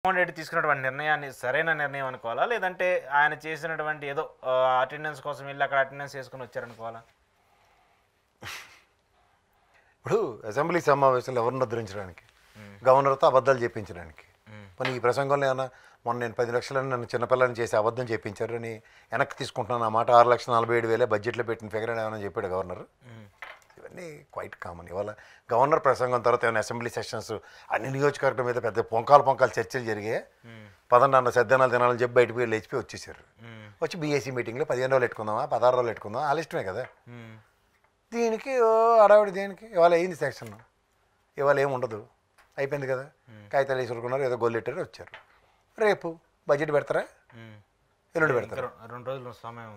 జగన్మోహన్ రెడ్డి తీసుకున్నటువంటి నిర్ణయాన్ని సరైన నిర్ణయం అనుకోవాలా, లేదంటే ఆయన చేసినటువంటి ఏదో అటెండెన్స్ కోసం వెళ్ళి అక్కడ అటెండెన్స్ చేసుకుని వచ్చారనుకోవాలా? ఇప్పుడు అసెంబ్లీ సమావేశాలు ఎవరిని ఉద్ధరించడానికి, గవర్నర్తో అబద్ధాలు చెప్పించడానికి. మరి ఈ ప్రసంగంలో ఏమన్నా మొన్న నేను 10 లక్షలని నన్ను చిన్నపిల్లని చేసి అబద్ధం చెప్పించారు అని వెనక్కి తీసుకుంటున్నాను ఆ మాట. 6,47,000 బడ్జెట్లో పెట్టిన ఫిగర్ అని ఏమైనా చెప్పాడు గవర్నర్? ఇవన్నీ క్వైట్ కామన్. ఇవాళ గవర్నర్ ప్రసంగం తర్వాత ఏమైనా అసెంబ్లీ సెషన్స్ అన్ని నియోజకవర్గం మీద పెద్ద పొంకాలు చర్చలు జరిగాయి. పదన్న సద్దనాలు తినాలని చెప్పి బయటకు లేచిపోయి వచ్చేసారు. వచ్చి బీఏసీ మీటింగ్లో 15 రోజులు పెట్టుకుందామా 16 రోజులు పెట్టుకుందామా వాళ్ళ ఇష్టమే కదా. దీనికి అడావిడి దేనికి? ఇవాళ అయింది సెక్షన్, ఇవాళ ఏమి ఉండదు, అయిపోయింది కదా. కాగితాలు వేసుకున్నారు, ఏదో గొల్లెట్టారు, వచ్చారు. రేపు బడ్జెట్ పెడతారా? ఎల్లుండి పెడతారు. 2 రోజులు సమయం.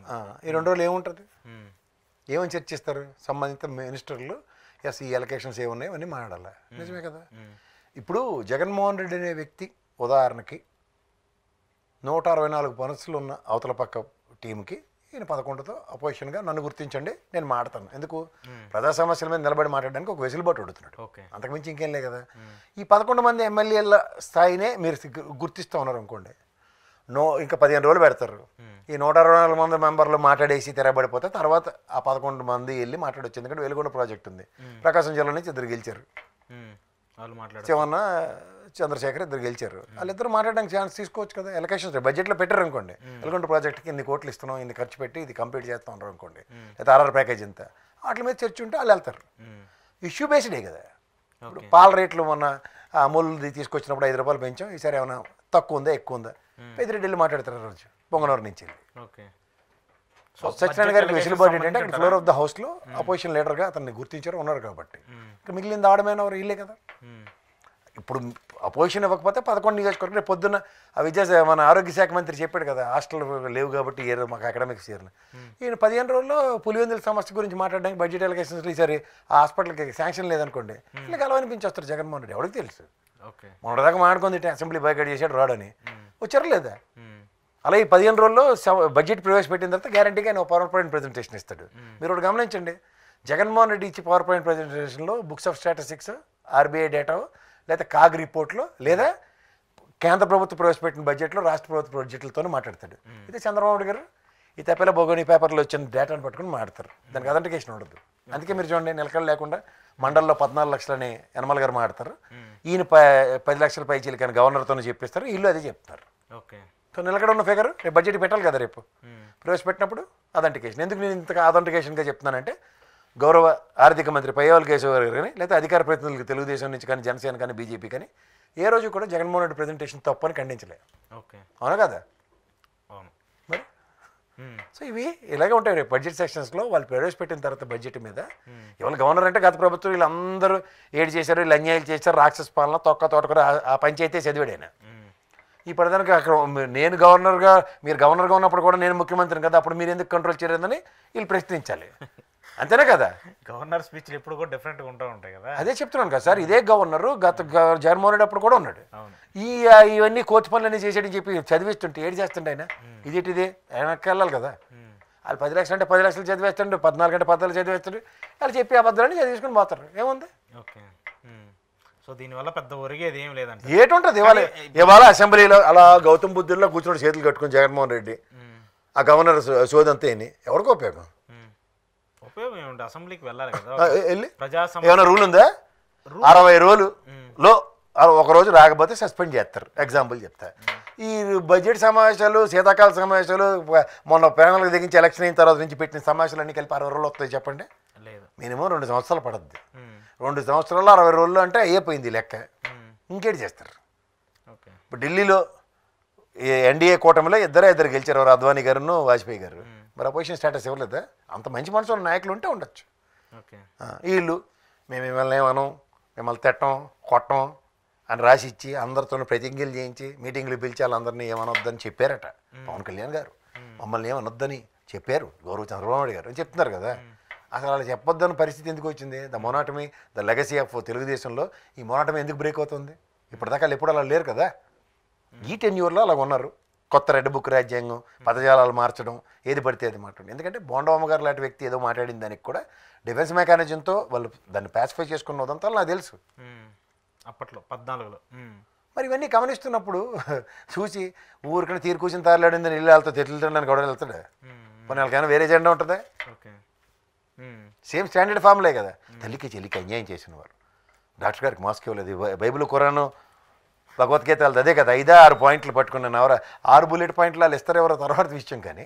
ఈ 2 రోజులు ఏముంటుంది? ఏమని చర్చిస్తారు సంబంధిత మినిస్టర్లు? ఎస్, ఈ ఎలక్షన్స్ ఏమున్నాయి అవన్నీ మాట్లాడాలి. నిజమే కదా. ఇప్పుడు జగన్మోహన్ రెడ్డి అనే వ్యక్తి ఉదాహరణకి 164 మనసులు ఉన్న అవతల పక్క టీంకి ఈయన 11తో అపోజిషన్గా నన్ను గుర్తించండి నేను మాట్లాడతాను. ఎందుకు? ప్రజా సమస్యల మీద నిలబడి మాట్లాడడానికి ఒక వెసులుబాటు అడుగుతున్నాడు. అంతకుమించి ఇంకేం లే కదా. ఈ 11 మంది ఎమ్మెల్యేల స్థాయినే మీరు గుర్తిస్తూ ఉన్నారు అనుకోండి, ఇంకా 15 రోజులు పెడతారు. ఈ 164 మంది మెంబర్లు మాట్లాడేసి తిరగబడిపోతే తర్వాత ఆ 11 మంది వెళ్ళి మాట్లాడవచ్చు. ఎందుకంటే వెలుగొండ ప్రాజెక్ట్ ఉంది, ప్రకాశం జిల్లా నుంచి 2 గెలిచారు, శివన్న చంద్రశేఖర్ 2 గెలిచారు. వాళ్ళిద్దరు మాట్లాడడానికి ఛాన్స్ తీసుకోవచ్చు కదా. ఎలక్షన్స్ బడ్జెట్లో పెట్టారు అనుకోండి, వెలుగొండ ప్రాజెక్ట్కి ఇన్ని కోట్లు ఇస్తున్నాం, ఇన్ని ఖర్చు పెట్టి ఇది కంప్లీట్ చేస్తూ ఉంటారు అనుకోండి, లేదా ఆర్ఆర్ ప్యాకేజ్ ఇంత, వాటి మీద చర్చ ఉంటే వాళ్ళు వెళ్తారు. ఇష్యూ బేస్డే కదా. ఇప్పుడు పాల రేట్లు మొన్న అమూల్ది తీసుకొచ్చినప్పుడు 5 రూపాయలు పెంచాం, ఈసారి ఏమైనా తక్కువ ఉందా ఎక్కువ ఉందా? పెద్దిరెడ్డి వెళ్ళి మాట్లాడతారు రోజు పొంగనూరు నుంచి. సత్యనారాయణ గారికి వెసులుబాటు ఏంటంటే అక్కడ ఫ్లోర్ ఆఫ్ ద హౌస్లో అపోజిషన్ లీడర్గా అతన్ని గుర్తించారు, ఉన్నారు కాబట్టి. ఇంకా మిగిలింది ఆడమైన ఎవరు ఇల్లే కదా. ఇప్పుడు అపోజిషన్ ఇవ్వకపోతే 11 నియోజకవర్గం రేపు పొద్దున్న మన ఆరోగ్య శాఖ మంత్రి చెప్పాడు కదా, హాస్టల్ లేవు కాబట్టి ఇయర్ మాకు అకాడమిక్స్ ఇయర్లు. ఈయన 15 రోజుల్లో పులివెందుల సమస్య గురించి మాట్లాడడానికి బడ్జెట్ ఎలక్షన్స్ ఈసారి ఆ హాస్పిటల్కి శాంక్షన్ లేదనుకోండి, ఇలా కలవనిపించి వస్తారు జగన్మోహన్ రెడ్డి. ఎవరికి తెలుసు? మొన్నటిదాకా మాట్లాడుకుంది అసెంబ్లీ బైకట్ చేశాడు రాడని, వచ్చారు లేదా. అలా ఈ 15 రోజుల్లో బడ్జెట్ ప్రవేశపెట్టిన తర్వాత గ్యారంటీగా ఆయన పవర్ పాయింట్ ప్రజెంటేషన్ ఇస్తాడు. మీరు ఒకటి గమనించండి, జగన్మోహన్ రెడ్డి ఇచ్చి పవర్ పాయింట్ ప్రజెంటేషన్లో books of statistics, RBI data, లేదా కాగ్ రిపోర్ట్లో, లేదా కేంద్ర ప్రభుత్వం ప్రవేశపెట్టిన బడ్జెట్లో రాష్ట్ర ప్రభుత్వ బడ్జెట్లతోనే మాట్లాడతాడు. ఇది చంద్రబాబు నాయుడు గారు ఈ తెప్పల బొగోని పేపర్లో వచ్చిన డేటాను పట్టుకుని మాట్లాడతారు. దానికి అథెంటికేషన్ ఉండదు. అందుకే మీరు చూడండి, నిలకడ లేకుండా మండల్లో 14 లక్షలని యనమల గారు మాట్లాడతారు, ఈయన 10 లక్షల పైచీలు కానీ గవర్నర్తోనే చెప్పిస్తారు, ఇల్లు అదే చెప్తారు. సో నిలకడ ఉన్న ఫిగర్ రేపు బడ్జెట్ పెట్టాలి కదా. రేపు ప్రవేశపెట్టినప్పుడు అథెంటికేషన్. ఎందుకు నేను ఇంతగా అథెంటికేషన్గా చెప్తున్నానంటే, గౌరవ ఆర్థిక మంత్రి పయ్యావుల కేశవ గారు కానీ, లేకపోతే అధికార ప్రతినిధులకు తెలుగుదేశం నుంచి కానీ, జనసేన కానీ, బీజేపీ కానీ ఏ రోజు కూడా జగన్మోహన్ రెడ్డి ప్రజెంటేషన్ తప్పని ఖండించలేదు. అవునా కదా మరి. సో ఇవి ఇలాగే ఉంటాయి రేపు బడ్జెట్ సెక్షన్స్లో. వాళ్ళు ప్రవేశపెట్టిన తర్వాత బడ్జెట్ మీద ఇవాళ గవర్నర్ అంటే గత ప్రభుత్వం వీళ్ళందరూ ఏడు చేశారు, వీళ్ళు అన్యాయాలు చేశారు, రాక్షస పాలన, తోటకూర ఆ పంచాయతీ చదివాడైనా. ఈ ప్రధానికి అక్కడ నేను గవర్నర్గా, మీరు గవర్నర్గా ఉన్నప్పుడు కూడా నేను ముఖ్యమంత్రిని కదా, అప్పుడు మీరు ఎందుకు కంట్రోల్ చేయలేదని వీళ్ళు ప్రశ్నించాలి. అంతేనే కదా. గవర్నర్ స్పీచ్లు ఎప్పుడు కూడా డిఫరెంట్గా ఉంటూ ఉంటాయి కదా. అదే చెప్తున్నాను కదా సార్, ఇదే గవర్నరు గత జగన్మోహన్ రెడ్డి అప్పుడు కూడా ఉన్నాడు. ఇవన్నీ కోతి పనులన్నీ చేసాడని చెప్పి చదివిస్తుంటే ఏడు చేస్తుండే ఆయన. ఇదేంటిదే ఆయనకి వెళ్ళాలి కదా. వాళ్ళు 10 లక్షలు అంటే 10 లక్షలు చదివేస్తుండే, 14 అంటే 14 చదివేస్తుండే, వాళ్ళు చెప్పి అబద్ధాలని చదివేసుకుని పోతారు. ఏముంది? సో దీనివల్ల పెద్ద ఒరిగేది ఏం లేదంటే ఏటుంటుంది. ఇవాళ అసెంబ్లీలో అలా గౌతమ్ బుద్ధుల్లో కూర్చొని చేతులు కట్టుకుని జగన్మోహన్ రెడ్డి ఆ గవర్నర్ సోదంతా ఎవరికి ఉపయోగం? ఉపయోగం ఏముంటుంది? అసెంబ్లీకి వెళ్ళాలి కదా. వెళ్ళి ఏమైనా రూల్ ఉందా? 60 రోజులలో ఒక రోజు రాకపోతే సస్పెండ్ చేస్తారు. ఎగ్జాంపుల్ చెప్తా, ఈ బడ్జెట్ సమావేశాలు, శీతాకాల సమావేశాలు, మొన్న ప్యానల్కి దిగించి ఎలక్షన్ అయిన తర్వాత నుంచి పెట్టిన సమావేశాలు అన్ని కలిపి 60 రోజులు వస్తాయి చెప్పండి. మినిమం 2 సంవత్సరాలు పడుద్ది. 2 సంవత్సరాల్లో 60 రోజులు అంటే అయిపోయింది లెక్క. ఇంకేటి చేస్తారు? ఇప్పుడు ఢిల్లీలో ఎన్డీఏ కూటమిలో ఇద్దరు గెలిచారు, ఎవరు అద్వానీ గారును వాజ్పేయి గారు. మరి అపోజిషన్ స్టేటస్ ఇవ్వలేదా? అంత మంచి మనసు నాయకులు ఉంటే ఉండొచ్చు. వీళ్ళు మేము మిమ్మల్ని ఏమనం, మిమ్మల్ని తిట్టం కొట్టం అని రాసి ఇచ్చి అందరితో ప్రతిజ్ఞలు చేయించి మీటింగ్లు పిలిచి వాళ్ళందరినీ ఏమనొద్దని చెప్పారట. పవన్ కళ్యాణ్ గారు మమ్మల్ని ఏమనొద్దని చెప్పారు, గౌరవ చంద్రబాబు నాయుడు గారు అని చెప్తున్నారు కదా. అసలు అలా చెప్పొద్దని పరిస్థితి ఎందుకు వచ్చింది? ద మొనాటమీ, ద లెగసీ ఆఫ్ తెలుగుదేశంలో ఈ మొనాటమీ ఎందుకు బ్రేక్ అవుతుంది? ఇప్పటిదాకా వాళ్ళు ఎప్పుడు అలా లేరు కదా. ఈ టెన్యూర్లో అలా ఉన్నారు. కొత్త రెడ్ బుక్ రాజ్యాంగం, పదజాలాలు మార్చడం, ఏది పడితే అది మాట్లాడండి. ఎందుకంటే బోండమ్మ గారు లాంటి వ్యక్తి ఏదో మాట్లాడిన దానికి కూడా డిఫెన్స్ మెకానిజంతో వాళ్ళు దాన్ని పాసిఫై చేసుకున్న ఉదంతా నాకు తెలుసు. అప్పట్లో 14లో మరి ఇవన్నీ గమనిస్తున్నప్పుడు చూసి ఊరికనే తీరు కూర్చుని తారలాడిందని ఇల్లు వెళ్తా తెట్లుతుండని గొడవ వెళ్తాడు. కొన్ని వాళ్ళకైనా వేరే జెండా ఉంటుందా? సేమ్ స్టాండర్డ్ ఫామ్లే కదా. తల్లికి చెల్లికి అన్యాయం చేసిన వారు, డాక్టర్ గారికి మాస్క్ ఇవ్వలేదు, బైబిల్ ఖురాను భగవద్గీత వాళ్ళది అదే కదా, 5-6 పాయింట్లు పట్టుకున్న నవర 6 బుల్లెట్ పాయింట్లు వాళ్ళు ఇస్తారు ఎవరో తర్వాత విషయం. కానీ